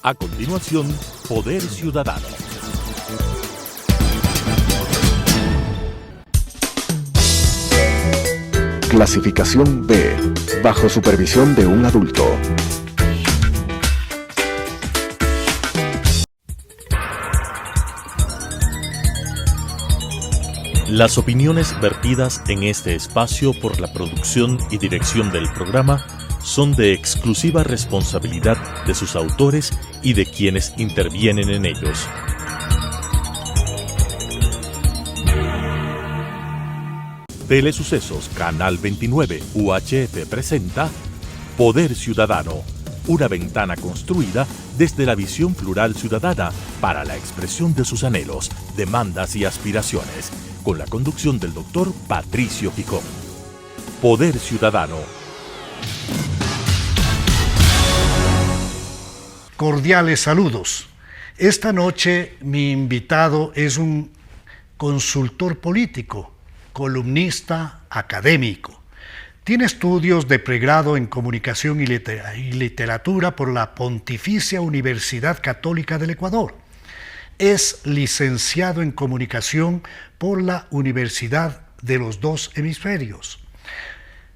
A continuación, Poder Ciudadano. Clasificación B, bajo supervisión de un adulto. Las opiniones vertidas en este espacio por la producción y dirección del programa son de exclusiva responsabilidad de sus autores y de quienes intervienen en ellos. Telesucesos Canal 29 UHF presenta Poder Ciudadano, una ventana construida desde la visión plural ciudadana para la expresión de sus anhelos, demandas y aspiraciones, con la conducción del doctor Patricio Picón. Poder Ciudadano. Cordiales saludos. Esta noche mi invitado es un consultor político, columnista académico. Tiene estudios de pregrado en Comunicación y Literatura por la Pontificia Universidad Católica del Ecuador. Es licenciado en Comunicación por la Universidad de los Dos Hemisferios.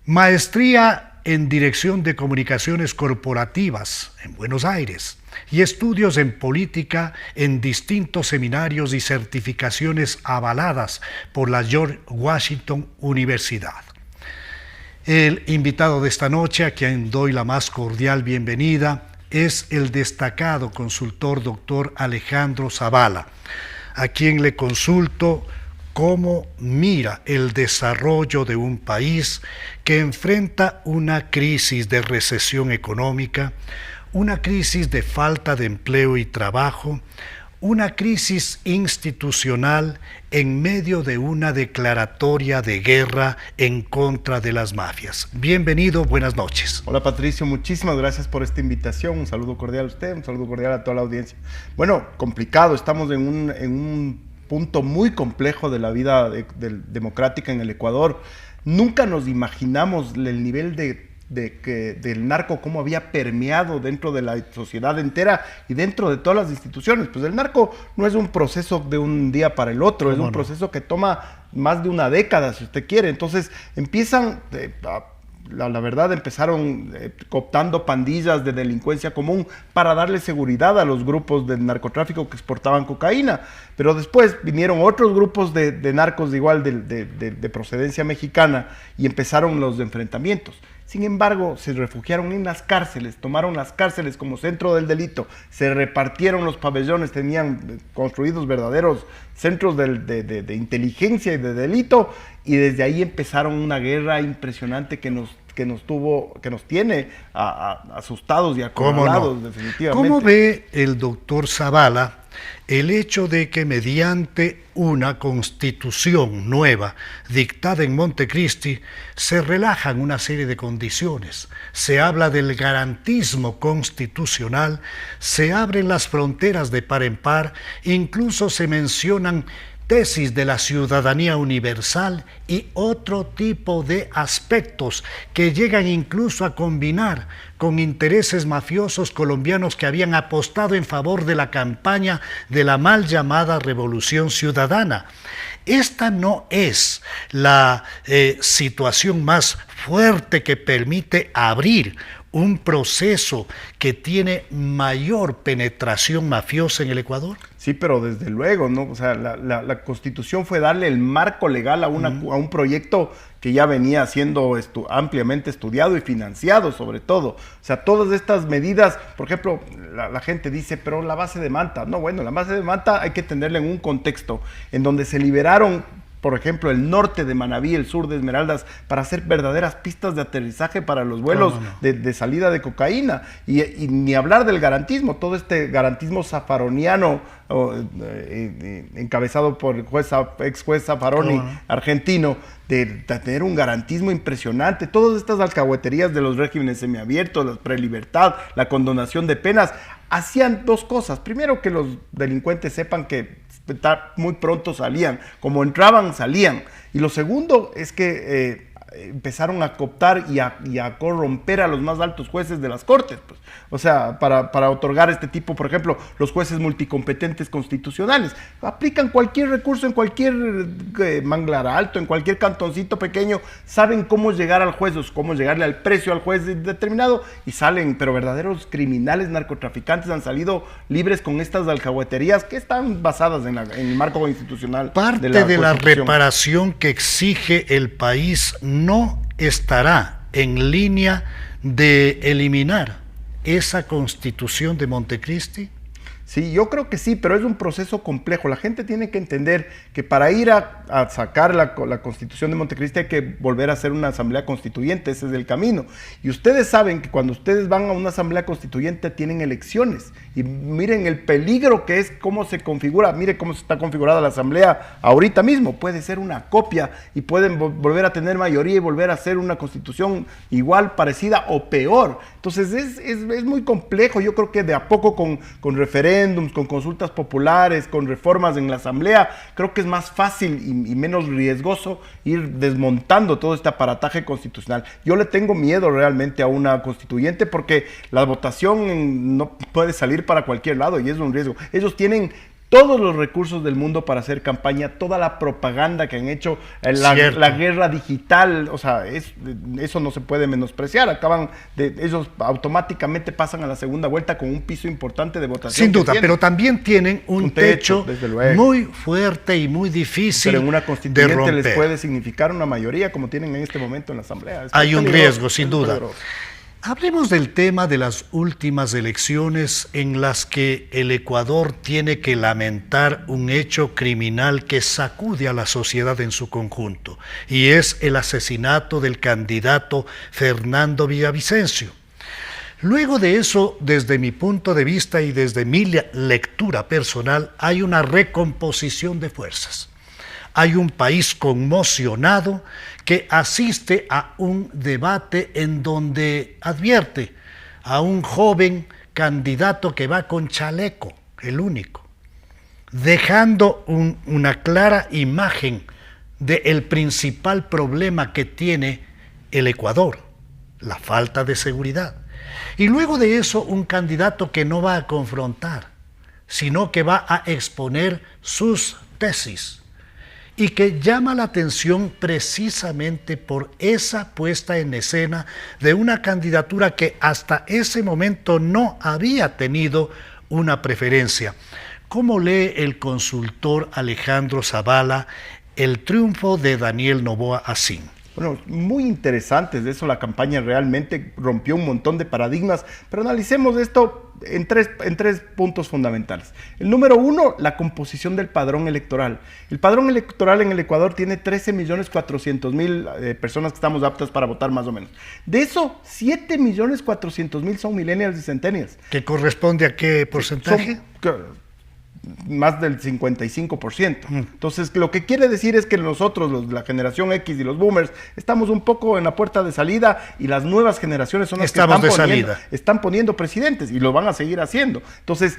Maestría en Dirección de Comunicaciones Corporativas en Buenos Aires y estudios en política en distintos seminarios y certificaciones avaladas por la George Washington Universidad. El invitado de esta noche, a quien doy la más cordial bienvenida, es el destacado consultor doctor Alejandro Zavala, a quien le consulto cómo mira el desarrollo de un país que enfrenta una crisis de recesión económica, una crisis de falta de empleo y trabajo, una crisis institucional en medio de una declaratoria de guerra en contra de las mafias. Bienvenido, buenas noches. Hola Patricio, muchísimas gracias por esta invitación. Un saludo cordial a usted, un saludo cordial a toda la audiencia. Bueno, complicado, estamos en un punto muy complejo de la vida democrática en el Ecuador. Nunca nos imaginamos el nivel del narco, cómo había permeado dentro de la sociedad entera y dentro de todas las instituciones. Pues el narco no es un proceso de un día para el otro, es un proceso que toma más de una década, si usted quiere. Entonces empiezan... La verdad, empezaron cooptando pandillas de delincuencia común para darle seguridad a los grupos de narcotráfico que exportaban cocaína, pero después vinieron otros grupos de narcos igual de procedencia mexicana y empezaron los enfrentamientos. Sin embargo, se refugiaron en las cárceles, tomaron las cárceles como centro del delito, se repartieron los pabellones, tenían construidos verdaderos centros de inteligencia y de delito, y desde ahí empezaron una guerra impresionante que nos tiene asustados y acorralados, definitivamente. ¿Cómo ve el doctor Zavala el hecho de que mediante una constitución nueva dictada en Montecristi se relajan una serie de condiciones? Se habla del garantismo constitucional, se abren las fronteras de par en par, incluso se mencionan tesis de la ciudadanía universal y otro tipo de aspectos que llegan incluso a combinar con intereses mafiosos colombianos que habían apostado en favor de la campaña de la mal llamada Revolución Ciudadana. Esta no es la situación más fuerte que permite abrir un proceso que tiene mayor penetración mafiosa en el Ecuador. Sí, pero desde luego, ¿no? O sea, la Constitución fue darle el marco legal a un proyecto que ya venía siendo ampliamente estudiado y financiado, sobre todo. O sea, todas estas medidas, por ejemplo, la gente dice, pero la base de Manta. No, bueno, la base de Manta hay que tenerla en un contexto en donde se liberaron, por ejemplo, el norte de Manabí, el sur de Esmeraldas, para hacer verdaderas pistas de aterrizaje para los vuelos de salida de cocaína. Y ni hablar del garantismo, todo este garantismo zafaroniano, encabezado por el ex juez Zaffaroni, argentino, de tener un garantismo impresionante. Todas estas alcahueterías de los regímenes semiabiertos, la prelibertad, la condonación de penas, hacían dos cosas. Primero, que los delincuentes sepan que muy pronto salían, como entraban, salían. Y lo segundo es que empezaron a cooptar y a corromper a los más altos jueces de las cortes, pues. O sea, para otorgar este tipo, por ejemplo, los jueces multicompetentes constitucionales, aplican cualquier recurso en cualquier manglar alto, en cualquier cantoncito pequeño, saben cómo llegar al juez, cómo llegarle al precio al juez determinado y salen, pero verdaderos criminales narcotraficantes han salido libres con estas alcahueterías que están basadas en el marco constitucional. Parte de la reparación que exige el país no estará en línea de eliminar esa Constitución de Montecristi. Sí, yo creo que sí, pero es un proceso complejo. La gente tiene que entender que para ir a sacar la Constitución de Montecristi hay que volver a hacer una asamblea constituyente, ese es el camino. Y ustedes saben que cuando ustedes van a una asamblea constituyente tienen elecciones. Y miren el peligro que es cómo se configura, mire cómo está configurada la asamblea ahorita mismo. Puede ser una copia y pueden volver a tener mayoría y volver a hacer una constitución igual, parecida o peor. Entonces es muy complejo. Yo creo que de a poco con referéndums, con consultas populares, con reformas en la asamblea, creo que es más fácil y menos riesgoso ir desmontando todo este aparataje constitucional. Yo le tengo miedo realmente a una constituyente porque la votación no puede salir para cualquier lado y es un riesgo. Ellos tienen todos los recursos del mundo para hacer campaña, toda la propaganda que han hecho, la guerra digital, o sea, eso no se puede menospreciar. Ellos automáticamente pasan a la segunda vuelta con un piso importante de votación. Sin duda, pero también tienen un techo muy fuerte y muy difícil de romper. Pero en una constituyente les puede significar una mayoría, como tienen en este momento en la Asamblea. Hay un riesgo, sin duda. Hablemos del tema de las últimas elecciones en las que el Ecuador tiene que lamentar un hecho criminal que sacude a la sociedad en su conjunto, y es el asesinato del candidato Fernando Villavicencio. Luego de eso, desde mi punto de vista y desde mi lectura personal, hay una recomposición de fuerzas. Hay un país conmocionado que asiste a un debate en donde advierte a un joven candidato que va con chaleco, el único, dejando una clara imagen del principal problema que tiene el Ecuador, la falta de seguridad. Y luego de eso, un candidato que no va a confrontar, sino que va a exponer sus tesis, y que llama la atención precisamente por esa puesta en escena de una candidatura que hasta ese momento no había tenido una preferencia. ¿Cómo lee el consultor Alejandro Zavala el triunfo de Daniel Noboa Asín? Bueno, muy interesantes de eso, la campaña realmente rompió un montón de paradigmas, pero analicemos esto en tres puntos fundamentales. El número uno, la composición del padrón electoral. El padrón electoral en el Ecuador tiene 13.400.000 personas que estamos aptas para votar más o menos. De eso, 7.400.000 son millennials y centennials. ¿Que corresponde a qué porcentaje? Más del 55%. Entonces, lo que quiere decir es que nosotros, la generación X y los boomers, estamos un poco en la puerta de salida y las nuevas generaciones son las que están poniendo presidentes y lo van a seguir haciendo. Entonces,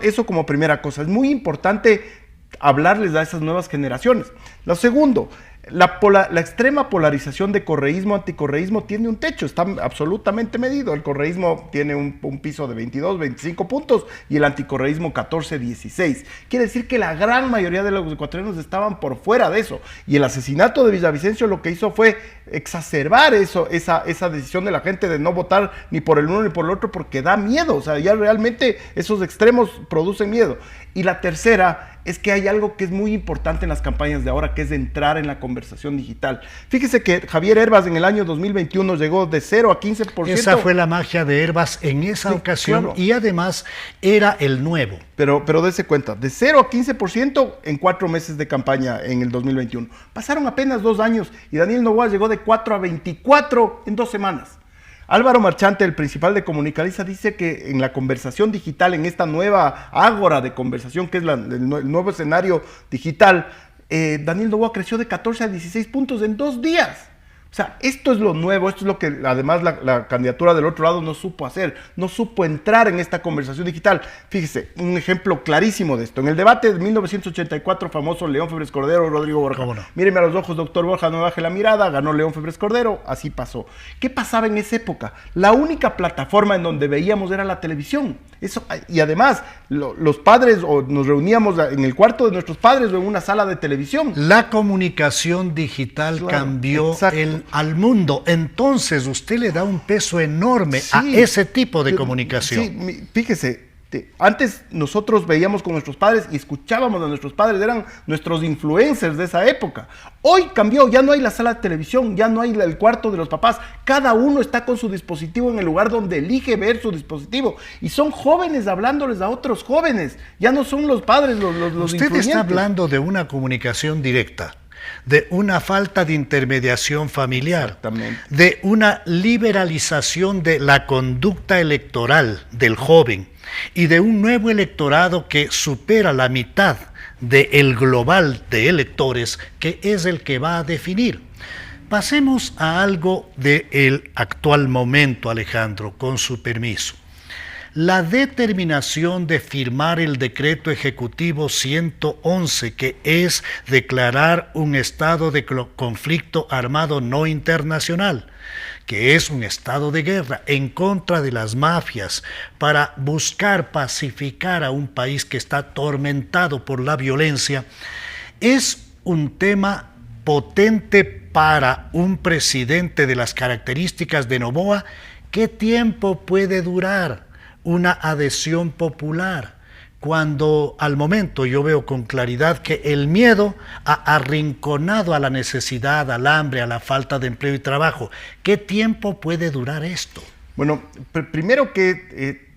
eso como primera cosa, es muy importante hablarles a esas nuevas generaciones. Lo segundo, la extrema polarización de correísmo, anticorreísmo tiene un techo, está absolutamente medido. El correísmo tiene un piso de 22, 25 puntos y el anticorreísmo 14, 16. Quiere decir que la gran mayoría de los ecuatorianos estaban por fuera de eso. Y el asesinato de Villavicencio lo que hizo fue exacerbar esa decisión de la gente de no votar ni por el uno ni por el otro porque da miedo. O sea, ya realmente esos extremos producen miedo. Y la tercera es que hay algo que es muy importante en las campañas de ahora, que es entrar en la conversación digital. Fíjese que Javier Herbas en el año 2021 llegó de 0 a 15%. Esa fue la magia de Herbas en esa ocasión, claro. Y además era el nuevo. Pero dése cuenta, de 0 a 15% en 4 meses de campaña en el 2021. Pasaron apenas 2 años y Daniel Noboa llegó de 4 a 24 en 2 semanas. Álvaro Marchante, el principal de Comunicaliza, dice que en la conversación digital, en esta nueva ágora de conversación, que es el nuevo escenario digital, Daniel Noboa creció de 14 a 16 puntos en 2 días. O sea, esto es lo nuevo, esto es lo que además la candidatura del otro lado no supo hacer, no supo entrar en esta conversación digital. Fíjese, un ejemplo clarísimo de esto. En el debate de 1984, famoso León Febres Cordero, Rodrigo Borja. ¿Cómo no? Míreme a los ojos, doctor Borja, no me baje la mirada, ganó León Febres Cordero, así pasó. ¿Qué pasaba en esa época? La única plataforma en donde veíamos era la televisión. Eso, y además, los padres o nos reuníamos en el cuarto de nuestros padres o en una sala de televisión. La comunicación digital cambió al mundo. Entonces usted le da un peso enorme a ese tipo de comunicación. Sí, fíjese, antes nosotros veíamos con nuestros padres y escuchábamos a nuestros padres, eran nuestros influencers de esa época. Hoy cambió, ya no hay la sala de televisión, ya no hay el cuarto de los papás, cada uno está con su dispositivo en el lugar donde elige ver su dispositivo y son jóvenes hablándoles a otros jóvenes, ya no son los padres los Usted influyentes. está hablando de una comunicación directa, de una falta de intermediación familiar, de una liberalización de la conducta electoral del joven y de un nuevo electorado que supera la mitad del global de electores, que es el que va a definir. Pasemos a algo del actual momento, Alejandro, con su permiso. La determinación de firmar el decreto ejecutivo 111, que es declarar un estado de conflicto armado no internacional, que es un estado de guerra en contra de las mafias, para buscar pacificar a un país que está atormentado por la violencia, es un tema potente para un presidente de las características de Noboa. ¿Qué tiempo puede durar una adhesión popular cuando al momento yo veo con claridad que el miedo ha arrinconado a la necesidad, al hambre, a la falta de empleo y trabajo? ¿Qué tiempo puede durar esto? Bueno, primero que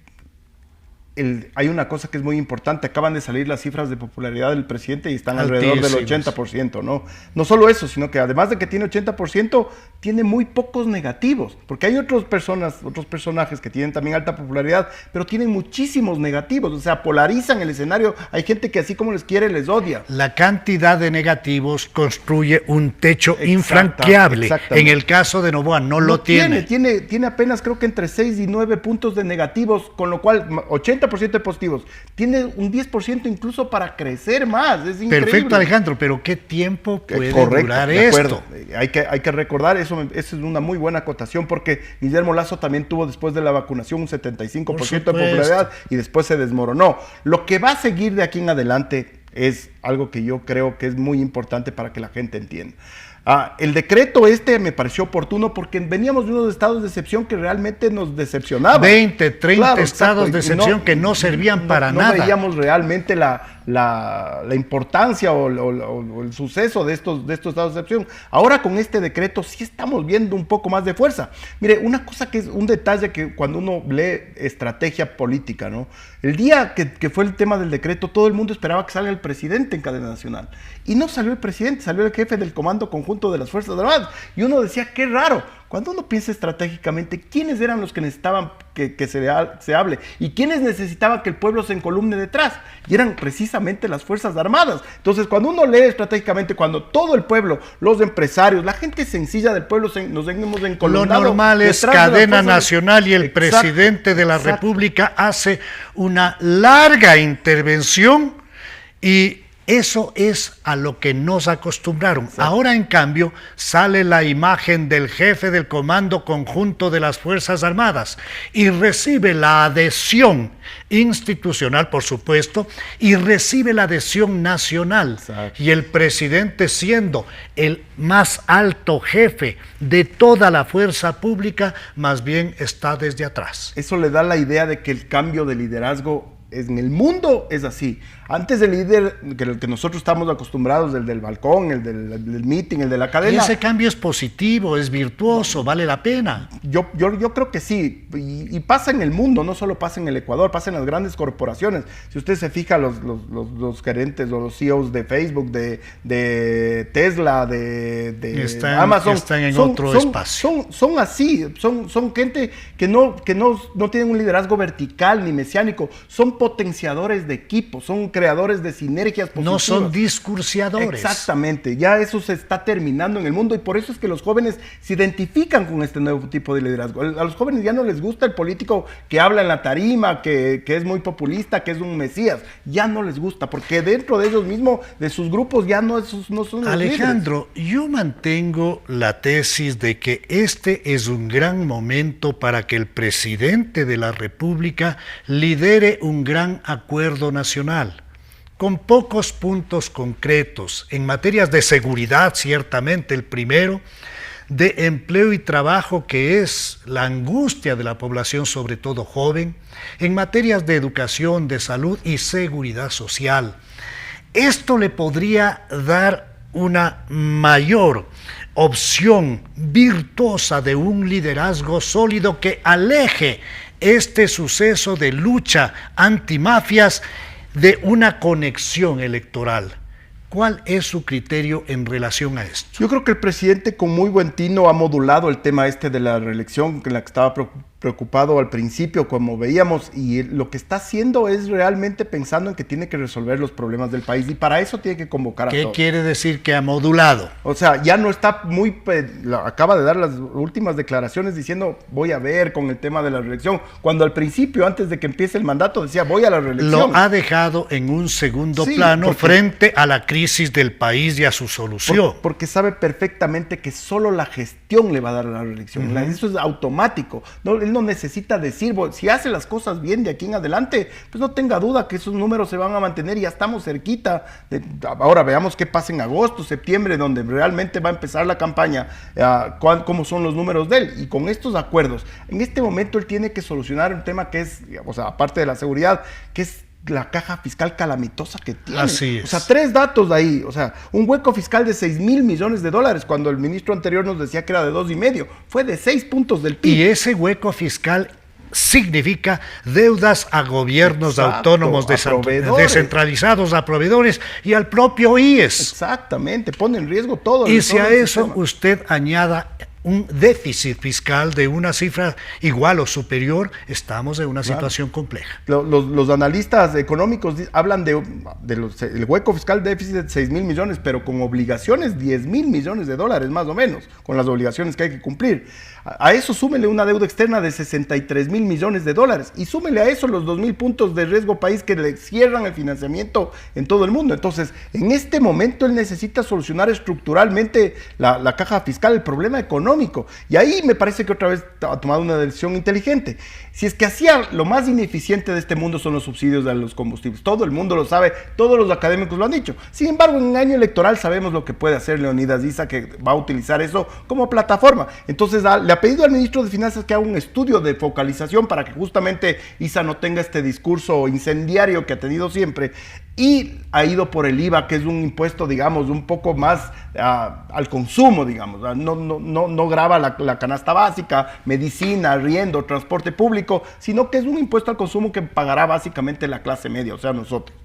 hay una cosa que es muy importante. Acaban de salir las cifras de popularidad del presidente y están alrededor del 80%, ¿no? No solo eso, sino que además de que tiene 80%, tiene muy pocos negativos, porque hay otros personajes que tienen también alta popularidad, pero tienen muchísimos negativos, o sea, polarizan el escenario. Hay gente que así como les quiere, les odia. La cantidad de negativos construye un techo infranqueable. En el caso de Noboa no lo tiene. Tiene apenas, creo que entre 6 y 9 puntos de negativos, con lo cual 80% de positivos. Tiene un 10% incluso para crecer más. Es increíble. Perfecto, Alejandro, pero ¿qué tiempo puede durar esto? Hay que recordar, eso es una muy buena acotación, porque Guillermo Lasso también tuvo después de la vacunación un 75% de popularidad y después se desmoronó. Lo que va a seguir de aquí en adelante es algo que yo creo que es muy importante para que la gente entienda. El decreto me pareció oportuno porque veníamos de unos estados de excepción que realmente nos decepcionaban. 20, 30 estados de excepción que no servían para nada. No veíamos realmente la importancia o el suceso de estos estados de excepción. Ahora con este decreto sí estamos viendo un poco más de fuerza. Mire, una cosa que es un detalle que cuando uno lee estrategia política, ¿no? El día que fue el tema del decreto, todo el mundo esperaba que salga el presidente en cadena nacional. Y no salió el presidente, salió el jefe del Comando Conjunto de las Fuerzas Armadas. Y uno decía, qué raro. Cuando uno piensa estratégicamente, ¿quiénes eran los que necesitaban que se hable? ¿Y quiénes necesitaban que el pueblo se encolumne detrás? Y eran precisamente las Fuerzas Armadas. Entonces, cuando uno lee estratégicamente, cuando todo el pueblo, los empresarios, la gente sencilla del pueblo nos hemos encolumnado. Lo normal es cadena nacional y el presidente de la República hace una larga intervención y eso es a lo que nos acostumbraron. Ahora, en cambio, sale la imagen del jefe del Comando Conjunto de las Fuerzas Armadas y recibe la adhesión institucional, por supuesto, y recibe la adhesión nacional. Y el presidente, siendo el más alto jefe de toda la fuerza pública, más bien está desde atrás. Eso le da la idea de que el cambio de liderazgo en el mundo es así. Antes el líder que nosotros estamos acostumbrados, el del balcón, el del meeting, el de la cadena. Y ese cambio es positivo, es virtuoso, vale la pena. Yo creo que sí, y pasa en el mundo, no solo pasa en el Ecuador, pasa en las grandes corporaciones. Si usted se fija, los gerentes o los CEOs de Facebook, de Tesla, de Amazon, están en otro espacio. Son así, son gente que no tienen un liderazgo vertical ni mesiánico, son potenciadores de equipos, son creadores de sinergias positivas. No son discursiadores. Exactamente, ya eso se está terminando en el mundo y por eso es que los jóvenes se identifican con este nuevo tipo de liderazgo. A los jóvenes ya no les gusta el político que habla en la tarima, que es muy populista, que es un mesías. Ya no les gusta, porque dentro de ellos mismos, de sus grupos, ya no son los Alejandro, líderes. yo mantengo la tesis de que este es un gran momento para que el presidente de la República lidere un gran acuerdo nacional, con pocos puntos concretos, en materias de seguridad, ciertamente el primero, de empleo y trabajo, que es la angustia de la población, sobre todo joven, en materias de educación, de salud y seguridad social. Esto le podría dar una mayor opción virtuosa de un liderazgo sólido que aleje este suceso de lucha antimafias de una conexión electoral. ¿Cuál es su criterio en relación a esto? Yo creo que el presidente con muy buen tino ha modulado el tema de la reelección, en la que estaba preocupado al principio, como veíamos, y lo que está haciendo es realmente pensando en que tiene que resolver los problemas del país, y para eso tiene que convocar a todos. ¿Qué quiere decir que ha modulado? O sea, ya no está acaba de dar las últimas declaraciones diciendo voy a ver con el tema de la reelección, cuando al principio, antes de que empiece el mandato, decía voy a la reelección. Lo ha dejado en un segundo plano frente a la crisis del país y a su solución. Porque sabe perfectamente que solo la gestión le va a dar la reelección. Eso es automático. Él no necesita decir, si hace las cosas bien de aquí en adelante, pues no tenga duda que esos números se van a mantener y ya estamos cerquita. Ahora veamos qué pasa en agosto, septiembre, donde realmente va a empezar la campaña, cómo son los números de él. Y con estos acuerdos, en este momento él tiene que solucionar un tema que es, o sea, aparte de la seguridad, que es la caja fiscal calamitosa que tiene. Así es. O sea, 3 datos de ahí. O sea, un hueco fiscal de 6,000 millones de dólares, cuando el ministro anterior nos decía que era de 2,5. Fue de 6 puntos del PIB. Y ese hueco fiscal significa deudas a gobiernos autónomos descentralizados, a proveedores y al propio IES. Exactamente, pone en riesgo todo. Y si a eso usted añada un déficit fiscal de una cifra igual o superior, estamos en una situación compleja. Los analistas económicos hablan del hueco fiscal déficit de 6,000 millones, pero con obligaciones 10,000 millones de dólares más o menos, con las obligaciones que hay que cumplir. A eso súmele una deuda externa de 63,000 millones de dólares y súmele a eso los 2,000 puntos de riesgo país que le cierran el financiamiento en todo el mundo. Entonces, en este momento él necesita solucionar estructuralmente la caja fiscal, el problema económico. Y ahí me parece que otra vez ha tomado una decisión inteligente. Si es que hacía lo más ineficiente de este mundo son los subsidios a los combustibles. Todo el mundo lo sabe, todos los académicos lo han dicho. Sin embargo, en un año electoral sabemos lo que puede hacer Leonidas Issa, que va a utilizar eso como plataforma. Entonces, le ha pedido al ministro de Finanzas que haga un estudio de focalización para que justamente Issa no tenga este discurso incendiario que ha tenido siempre. Y ha ido por el IVA, que es un impuesto, digamos, un poco más al consumo, digamos. No grava la canasta básica, medicina, arriendo, transporte público, sino que es un impuesto al consumo que pagará básicamente la clase media, o sea, nosotros.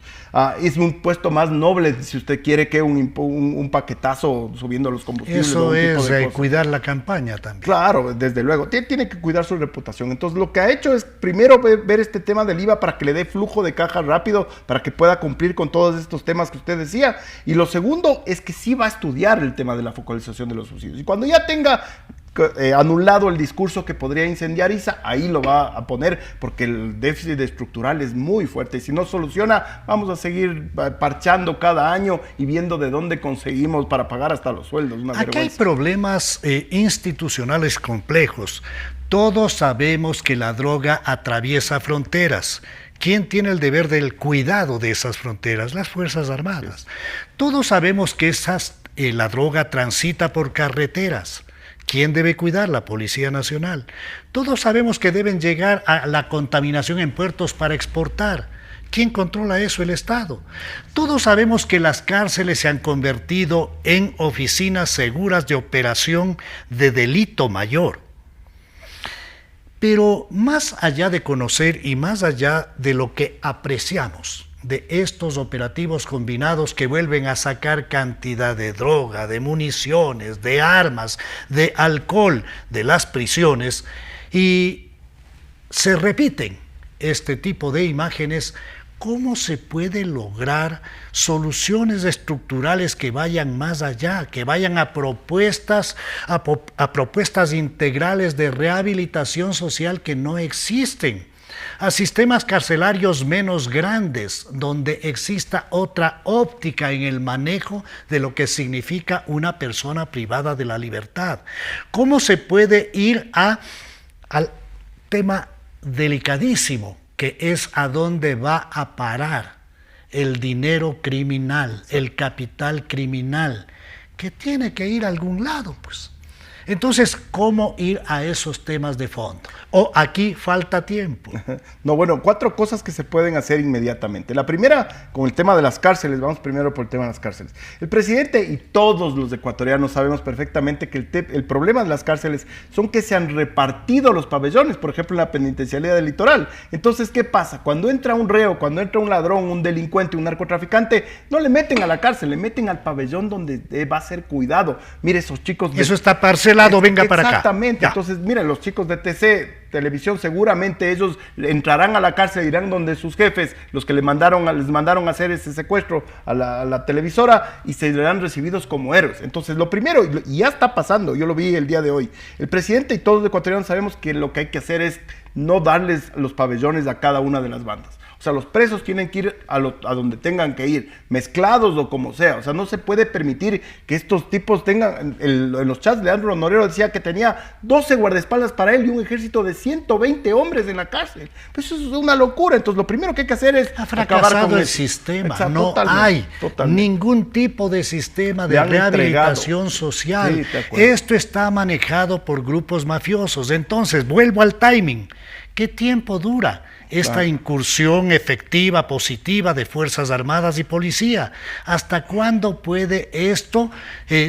Es un impuesto más noble, si usted quiere, que un paquetazo subiendo los combustibles. Eso es cuidar la campaña también. Claro, desde luego. Tiene que cuidar su reputación. Entonces, lo que ha hecho es primero ver este tema del IVA para que le dé flujo de caja rápido, para que pueda cumplir con todos estos temas que usted decía. Y lo segundo es que sí va a estudiar el tema de la focalización de los subsidios. Y cuando ya tenga anulado el discurso que podría incendiar Issa, ahí lo va a poner, porque el déficit estructural es muy fuerte y si no soluciona, vamos a seguir parchando cada año y viendo de dónde conseguimos para pagar hasta los sueldos. Aquí hay problemas institucionales complejos. Todos sabemos que la droga atraviesa fronteras. ¿Quién tiene el deber del cuidado de esas fronteras? Las Fuerzas Armadas. Todos sabemos que la droga transita por carreteras. ¿Quién debe cuidar? La Policía Nacional. Todos sabemos que deben llegar a la contaminación en puertos para exportar. ¿Quién controla eso? El Estado. Todos sabemos que las cárceles se han convertido en oficinas seguras de operación de delito mayor. Pero más allá de conocer y más allá de lo que apreciamos de estos operativos combinados que vuelven a sacar cantidad de droga, de municiones, de armas, de alcohol de las prisiones y se repiten este tipo de imágenes, ¿cómo se puede lograr soluciones estructurales que vayan más allá, que vayan a propuestas integrales de rehabilitación social que no existen? A sistemas carcelarios menos grandes, donde exista otra óptica en el manejo de lo que significa una persona privada de la libertad. ¿Cómo se puede ir al tema delicadísimo, que es a dónde va a parar el dinero criminal, el capital criminal, que tiene que ir a algún lado, pues? Entonces, ¿cómo ir a esos temas de fondo? ¿O aquí falta tiempo? No, bueno, 4 cosas que se pueden hacer inmediatamente. La primera, con el tema de las cárceles, vamos primero por el tema de las cárceles. El presidente y todos los ecuatorianos sabemos perfectamente que el problema de las cárceles son que se han repartido los pabellones, por ejemplo, en la penitenciaría del Litoral. Entonces, ¿qué pasa? Cuando entra un reo, cuando entra un ladrón, un delincuente, un narcotraficante, no le meten a la cárcel, le meten al pabellón donde va a ser cuidado. Mire, esos chicos... Eso está parcelado. Venga para acá. Exactamente. Entonces, miren, los chicos de TC Televisión, seguramente ellos entrarán a la cárcel, irán donde sus jefes, los que les mandaron a hacer ese secuestro a la televisora, y serán recibidos como héroes. Entonces, lo primero, y ya está pasando, yo lo vi el día de hoy, el presidente y todos los ecuatorianos sabemos que lo que hay que hacer es no darles los pabellones a cada una de las bandas. O sea, los presos tienen que ir a donde tengan que ir, mezclados o como sea. O sea, no se puede permitir que estos tipos tengan... En los chats, Leandro Norero decía que tenía 12 guardaespaldas para él y un ejército de 120 hombres en la cárcel. Pues eso es una locura. Entonces, lo primero que hay que hacer es acabar con el sistema. Exacto, no hay ningún tipo de sistema de rehabilitación social. Sí, esto está manejado por grupos mafiosos. Entonces, vuelvo al timing. ¿Qué tiempo dura esta incursión efectiva, positiva de Fuerzas Armadas y Policía? ¿Hasta cuándo puede esto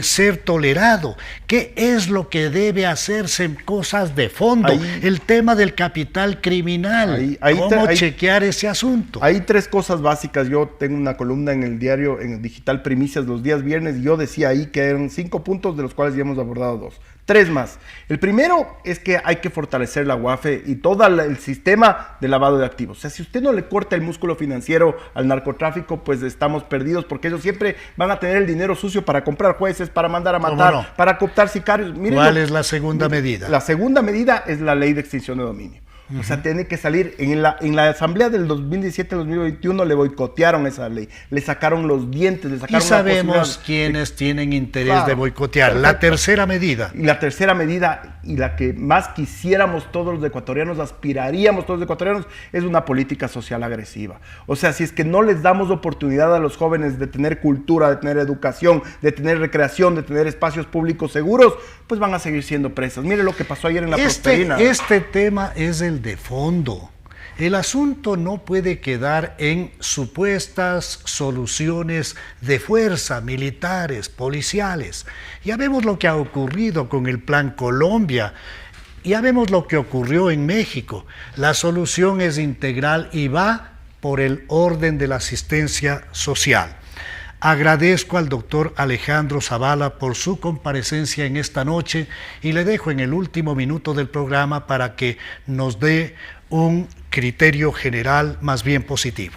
ser tolerado? ¿Qué es lo que debe hacerse en cosas de fondo? El tema del capital criminal. ¿Cómo chequear ese asunto? Hay 3 cosas básicas. Yo tengo una columna en el diario, en el Digital Primicias, los días viernes, y yo decía ahí que eran 5 puntos, de los cuales ya hemos abordado 2. 3 más. El primero es que hay que fortalecer la UAFE y todo el sistema de lavado de activos. O sea, si usted no le corta el músculo financiero al narcotráfico, pues estamos perdidos, porque ellos siempre van a tener el dinero sucio para comprar jueces, para mandar a matar, para cooptar sicarios. Miren, ¿cuál es la segunda medida? La segunda medida es la ley de extinción de dominio. O sea, tiene que salir, en la asamblea del 2017-2021 le boicotearon esa ley, le sacaron los dientes, le sacaron... Y sabemos quiénes tienen interés de boicotear. Perfecto. La tercera medida. Y la tercera medida, y la que más quisiéramos todos los ecuatorianos, aspiraríamos todos los ecuatorianos, es una política social agresiva. O sea, si es que no les damos oportunidad a los jóvenes de tener cultura, de tener educación, de tener recreación, de tener espacios públicos seguros, pues van a seguir siendo presas. Mire lo que pasó ayer en la Prosperina. Este tema es el de fondo. El asunto no puede quedar en supuestas soluciones de fuerza, militares, policiales. Ya vemos lo que ha ocurrido con el Plan Colombia. Ya vemos lo que ocurrió en México. La solución es integral y va por el orden de la asistencia social. Agradezco al doctor Alejandro Zavala por su comparecencia en esta noche y le dejo en el último minuto del programa para que nos dé un criterio general más bien positivo.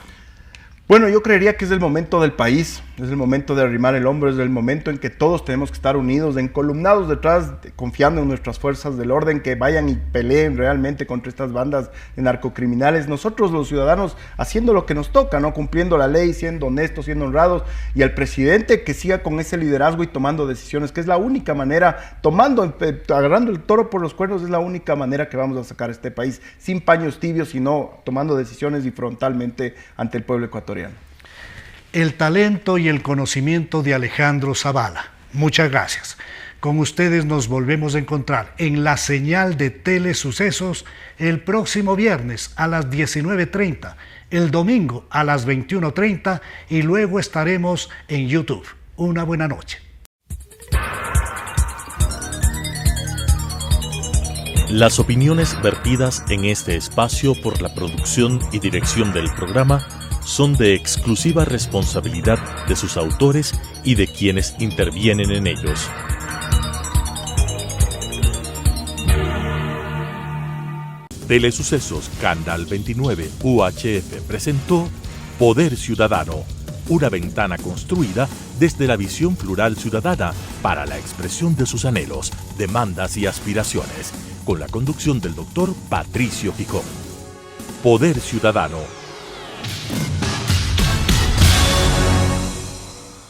Bueno, yo creería que es el momento del país, es el momento de arrimar el hombro, es el momento en que todos tenemos que estar unidos, encolumnados detrás, confiando en nuestras fuerzas del orden, que vayan y peleen realmente contra estas bandas de narcocriminales. Nosotros los ciudadanos haciendo lo que nos toca, ¿no? Cumpliendo la ley, siendo honestos, siendo honrados, y al presidente que siga con ese liderazgo y tomando decisiones, que es la única manera, agarrando el toro por los cuernos, es la única manera que vamos a sacar a este país, sin paños tibios, sino tomando decisiones y frontalmente ante el pueblo ecuatoriano. El talento y el conocimiento de Alejandro Zavala. Muchas gracias. Con ustedes nos volvemos a encontrar en la señal de Telesucesos el próximo viernes a las 19:30, el domingo a las 21:30 y luego estaremos en YouTube. Una buena noche. Las opiniones vertidas en este espacio por la producción y dirección del programa son de exclusiva responsabilidad de sus autores y de quienes intervienen en ellos. Telesucesos Canal 29 UHF presentó Poder Ciudadano, una ventana construida desde la visión plural ciudadana para la expresión de sus anhelos, demandas y aspiraciones, con la conducción del doctor Patricio Gijón. Poder Ciudadano.